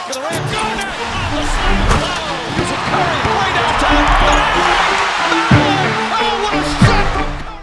back of the rim. Got it! Oh, the slam! Using Curry way downtown. Oh, what a shot from Curry!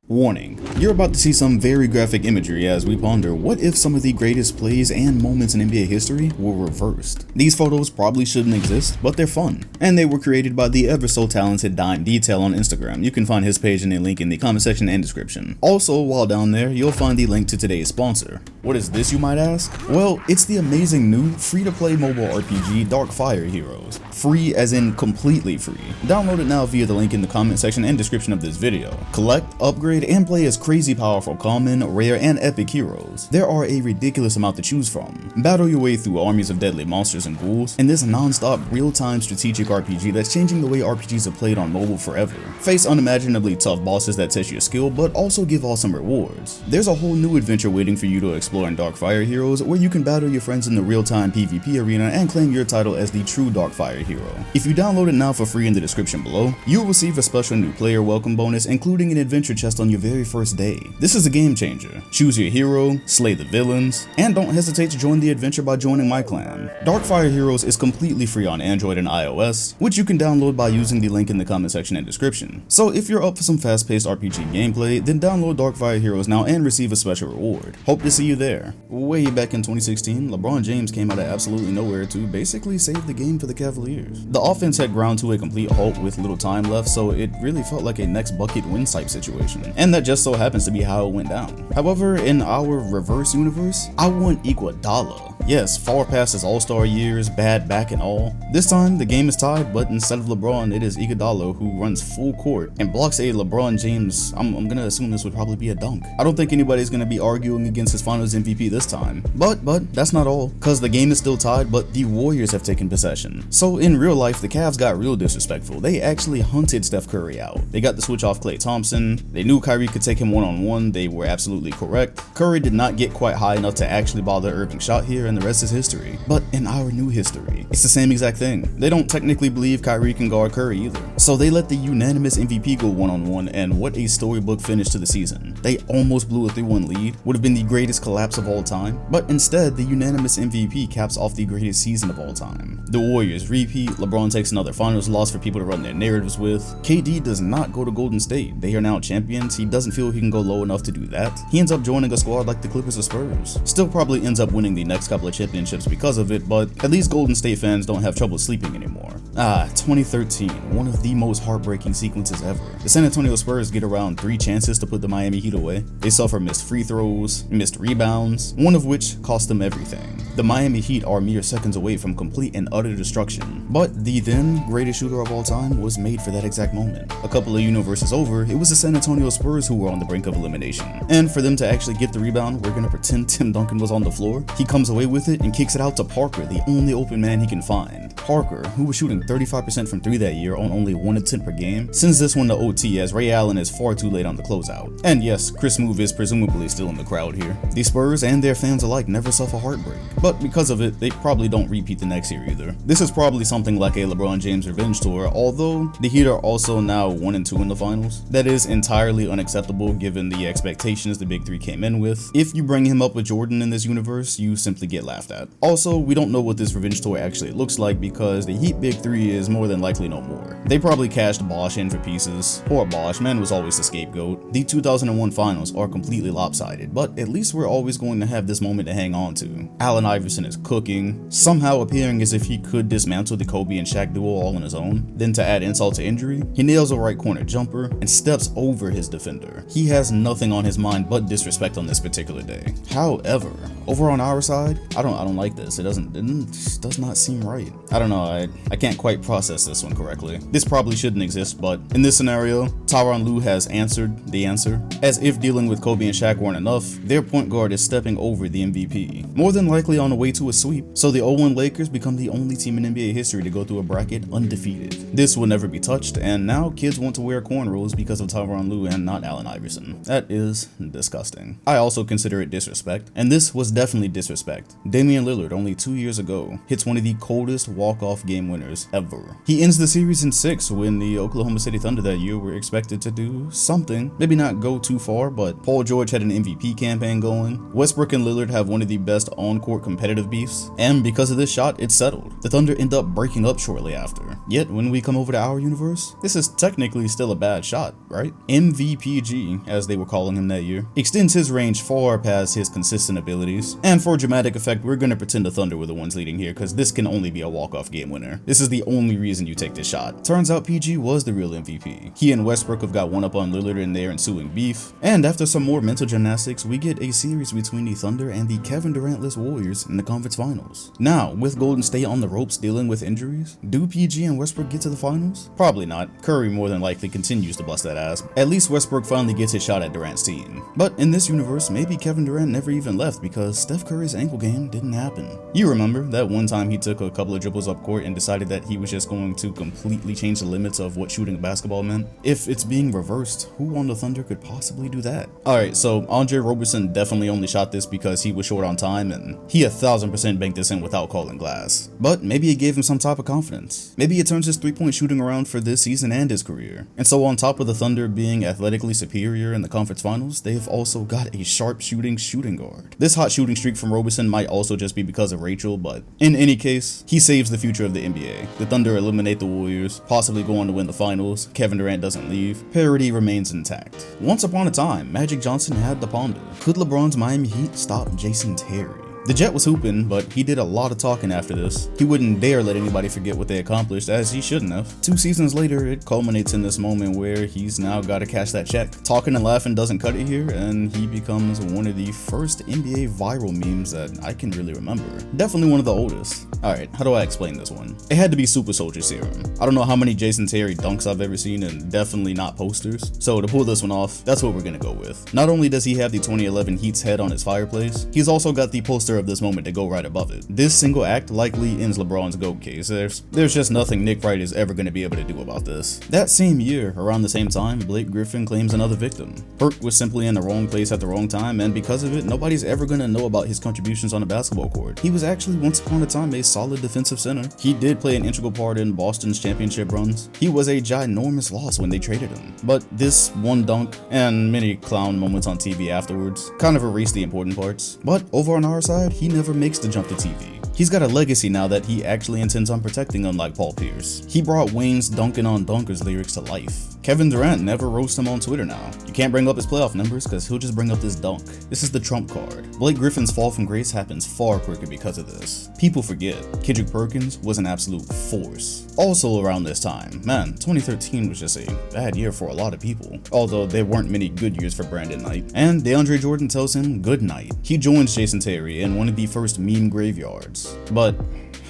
Warning, you're about to see some very graphic imagery as we ponder what if some of the greatest plays and moments in NBA history were reversed. These photos probably shouldn't exist, but they're fun, and they were created by the ever so talented Dime Detail on Instagram. You can find his page and a link in the comment section and description. Also, while down there, you'll find the link to today's sponsor. What is this, you might ask? Well, it's the amazing new free-to-play mobile RPG Darkfire Heroes. Free as in completely free. Download it now via the link in the comment section and description of this video. Collect, upgrade, and play as crazy powerful common, rare, and epic heroes. There are a ridiculous amount to choose from. Battle your way through armies of deadly monsters and ghouls in this non-stop real-time strategic RPG that's changing the way RPGs are played on mobile forever. Face unimaginably tough bosses that test your skill but also give awesome rewards. There's a whole new adventure waiting for you to explore in Darkfire Heroes where you can battle your friends in the real-time PvP arena and claim your title as the true Darkfire hero. If you download it now for free in the description below, you'll receive a special new player welcome bonus including an adventure chest on your very first day. This is a game changer. Choose your hero, slay the villains, and don't hesitate to join the adventure by joining my clan. Darkfire Heroes is completely free on Android and iOS, which you can download by using the link in the comment section and description. So if you're up for some fast-paced RPG gameplay, then download Darkfire Heroes now and receive a special reward. Hope to see you there. Way back in 2016, LeBron James came out of absolutely nowhere to basically save the game for the Cavaliers. The offense had ground to a complete halt with little time left, so it really felt like a next bucket win type situation, and that just so happens to be how it went down. However, in our reverse universe, I want Iguodala. Yes, far past his all-star years, bad back and all. This time, the game is tied, but instead of LeBron, it is Iguodala who runs full court and blocks a LeBron James. I'm gonna assume this would probably be a dunk. I don't think anybody's gonna be arguing against his finals MVP this time. But that's not all, cause the game is still tied, but the Warriors have taken possession. So in real life, the Cavs got real disrespectful. They actually hunted Steph Curry out. They got the switch off Klay Thompson. They knew Kyrie could take him one-on-one. They were absolutely correct. Curry did not get quite high enough to actually bother Irving's shot here, and the rest is history. But in our new history, it's the same exact thing. They don't technically believe Kyrie can guard Curry either. So they let the unanimous MVP go one-on-one, and what a storybook finish to the season. They almost blew a 3-1 lead, would have been the greatest collapse of all time, but instead the unanimous MVP caps off the greatest season of all time. The Warriors repeat, LeBron takes another finals loss for people to run their narratives with. KD does not go to Golden State. They are now champions. He doesn't feel he can go low enough to do that. He ends up joining a squad like the Clippers or Spurs. Still probably ends up winning the next couple of championships because of it, but at least Golden State fans don't have trouble sleeping anymore. 2013, one of the most heartbreaking sequences ever. The San Antonio Spurs get around 3 chances to put the Miami Heat away. They suffer missed free throws, missed rebounds, one of which cost them everything. The Miami Heat are mere seconds away from complete and utter destruction, but the then greatest shooter of all time was made for that exact moment. A couple of universes over, it was the San Antonio Spurs who were on the brink of elimination. And for them to actually get the rebound, we're gonna pretend Tim Duncan was on the floor. He comes away with it and kicks it out to Parker, the only open man he can find. Parker, who was shooting 35% from 3 that year on only 1 attempt per game, sends this one to OT as Ray Allen is far too late on the closeout. And yes, Chris Smoove is presumably still in the crowd here. The Spurs and their fans alike never suffer heartbreak, but because of it, they probably don't repeat the next year either. This is probably something like a LeBron James revenge tour, although the Heat are also now 1-2 in the finals. That is entirely unacceptable given the expectations the Big Three came in with. If you bring him up with Jordan in this universe, you simply get laughed at. Also, we don't know what this revenge tour actually looks like because the Heat Big Three is more than likely no more. They probably cashed Bosh in for pieces. Poor Bosh, man was always the scapegoat. The 2001 finals are completely lopsided, but at least we're always going to have this moment to hang on to. Allen Iverson is cooking, somehow appearing as if he could dismantle the Kobe and Shaq duo all on his own. Then to add insult to injury, he nails a right corner jumper and steps over his defender. He has nothing on his mind but disrespect on this particular day. However, over on our side, I don't like this. It just does not seem right. I don't know, I can't quite process this one correctly. This probably shouldn't exist, but in this scenario, Tyronn Lue has answered the answer. As if dealing with Kobe and Shaq weren't enough, their point guard is stepping over the MVP, more than likely on the way to a sweep, so the 0-1 Lakers become the only team in NBA history to go through a bracket undefeated. This will never be touched, and now kids want to wear cornrows because of Tyronn Lue and not Allen Iverson. That is disgusting. I also consider it disrespect, and this was definitely disrespect. Damian Lillard, only 2 years ago, hits one of the coldest walk walk-off game winners ever. He ends the series in 6 when the Oklahoma City Thunder that year were expected to do something, maybe not go too far, but Paul George had an MVP campaign going, Westbrook and Lillard have one of the best on-court competitive beefs, and because of this shot, it's settled. The Thunder end up breaking up shortly after. Yet, when we come over to our universe, this is technically still a bad shot, right? MVPG, as they were calling him that year, extends his range far past his consistent abilities, and for dramatic effect, we're gonna pretend the Thunder were the ones leading here, because this can only be a walk-off game winner. This is the only reason you take this shot. Turns out PG was the real MVP. He and Westbrook have got one up on Lillard in their ensuing beef, and after some more mental gymnastics, we get a series between the Thunder and the Kevin Durant-less Warriors in the conference finals. Now, with Golden State on the ropes dealing with injuries, do PG and Westbrook get to the finals? Probably not. Curry more than likely continues to bust that ass. At least Westbrook finally gets his shot at Durant's team. But in this universe, maybe Kevin Durant never even left because Steph Curry's ankle game didn't happen. You remember that one time he took a couple of dribbles up court and decided that he was just going to completely change the limits of what shooting a basketball meant? If it's being reversed, who on the Thunder could possibly do that? Alright, so Andre Roberson definitely only shot this because he was short on time and he 1000% banked this in without calling glass. But maybe it gave him some type of confidence. Maybe it turns his three-point shooting around for this season and his career. And so on top of the Thunder being athletically superior in the conference finals, they've also got a sharp shooting guard. This hot shooting streak from Roberson might also just be because of Rachel, but in any case, he saves the future of the NBA. The Thunder eliminate the Warriors, possibly go on to win the finals, Kevin Durant doesn't leave, parity remains intact. Once upon a time, Magic Johnson had to ponder, could LeBron's Miami Heat stop Jason Terry? The Jet was hooping, but he did a lot of talking after this. He wouldn't dare let anybody forget what they accomplished, as he shouldn't have. 2 seasons later, it culminates in this moment where he's now got to cash that check. Talking and laughing doesn't cut it here, and he becomes one of the first NBA viral memes that I can really remember. Definitely one of the oldest. Alright, how do I explain this one? It had to be Super Soldier Serum. I don't know how many Jason Terry dunks I've ever seen, and definitely not posters. So to pull this one off, that's what we're gonna go with. Not only does he have the 2011 Heat's head on his fireplace, he's also got the poster of this moment to go right above it. This single act likely ends LeBron's GOAT case. There's just nothing Nick Wright is ever going to be able to do about this. That same year, around the same time, Blake Griffin claims another victim. Perk was simply in the wrong place at the wrong time, and because of it, nobody's ever going to know about his contributions on the basketball court. He was actually once upon a time a solid defensive center. He did play an integral part in Boston's championship runs. He was a ginormous loss when they traded him. But this one dunk, and many clown moments on TV afterwards, kind of erased the important parts. But over on our side, he never makes the jump to TV. He's got a legacy now that he actually intends on protecting, unlike Paul Pierce. He brought Wayne's dunking on dunkers lyrics to life. Kevin Durant never roasts him on Twitter now. You can't bring up his playoff numbers because he'll just bring up this dunk. This is the trump card. Blake Griffin's fall from grace happens far quicker because of this. People forget, Kendrick Perkins was an absolute force. Also around this time, man, 2013 was just a bad year for a lot of people. Although there weren't many good years for Brandon Knight. And DeAndre Jordan tells him good night. He joins Jason Terry in one of the first meme graveyards. But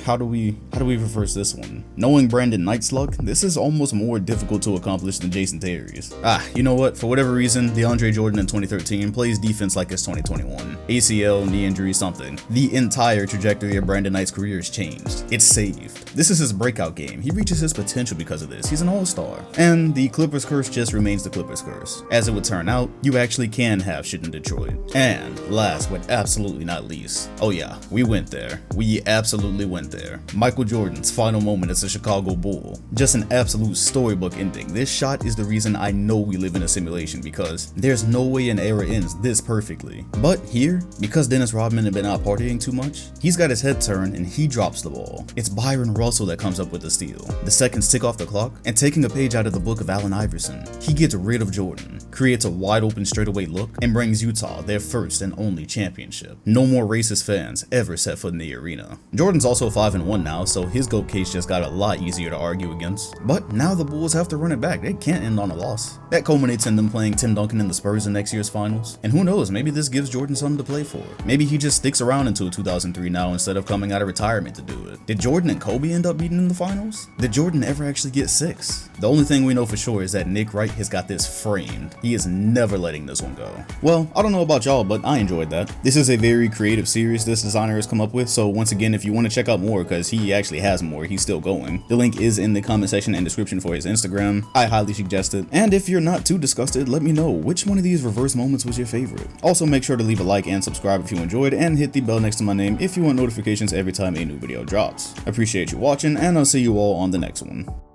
how do we reverse this one? Knowing Brandon Knight's luck, this is almost more difficult to accomplish than Jason Terry's. You know what? For whatever reason, DeAndre Jordan in 2013 plays defense like it's 2021. ACL, knee injury, something. The entire trajectory of Brandon Knight's career has changed. It's saved. This is his breakout game. He reaches his potential because of this. He's an all-star. And the Clippers curse just remains the Clippers curse. As it would turn out, you actually can have shit in Detroit. And last but absolutely not least, oh yeah, we went there. We absolutely went there. Michael Jordan's final moment as a Chicago Bull. Just an absolute storybook ending. This shot is the reason I know we live in a simulation, because there's no way an era ends this perfectly. But here, because Dennis Rodman had been out partying too much, he's got his head turned and he drops the ball. It's Byron Russell that comes up with the steal. The seconds tick off the clock, and taking a page out of the book of Allen Iverson, he gets rid of Jordan, creates a wide open straightaway look, and brings Utah their first and only championship. No more racist fans ever set foot in the arena. Jordan's also 5-1 now, so his GOAT case just got a lot easier to argue against. But now the Bulls have to run it back. They can't end on a loss. That culminates in them playing Tim Duncan in the Spurs in next year's finals. And who knows, maybe this gives Jordan something to play for. Maybe he just sticks around until 2003 now instead of coming out of retirement to do it. Did Jordan and Kobe end up meeting in the finals? Did Jordan ever actually get 6? The only thing we know for sure is that Nick Wright has got this framed. He is never letting this one go. Well, I don't know about y'all, but I enjoyed that. This is a very creative series this designer has come up with, so once again, if you want to check out more, because he actually has more, he's still going, the link is in the comment section and description for his Instagram. I highly suggest it. And if you're not too disgusted, let me know which one of these reverse moments was your favorite. Also, make sure to leave a like and subscribe if you enjoyed, and hit the bell next to my name if you want notifications every time a new video drops. Appreciate you appreciate you watching, and I'll see you all on the next one.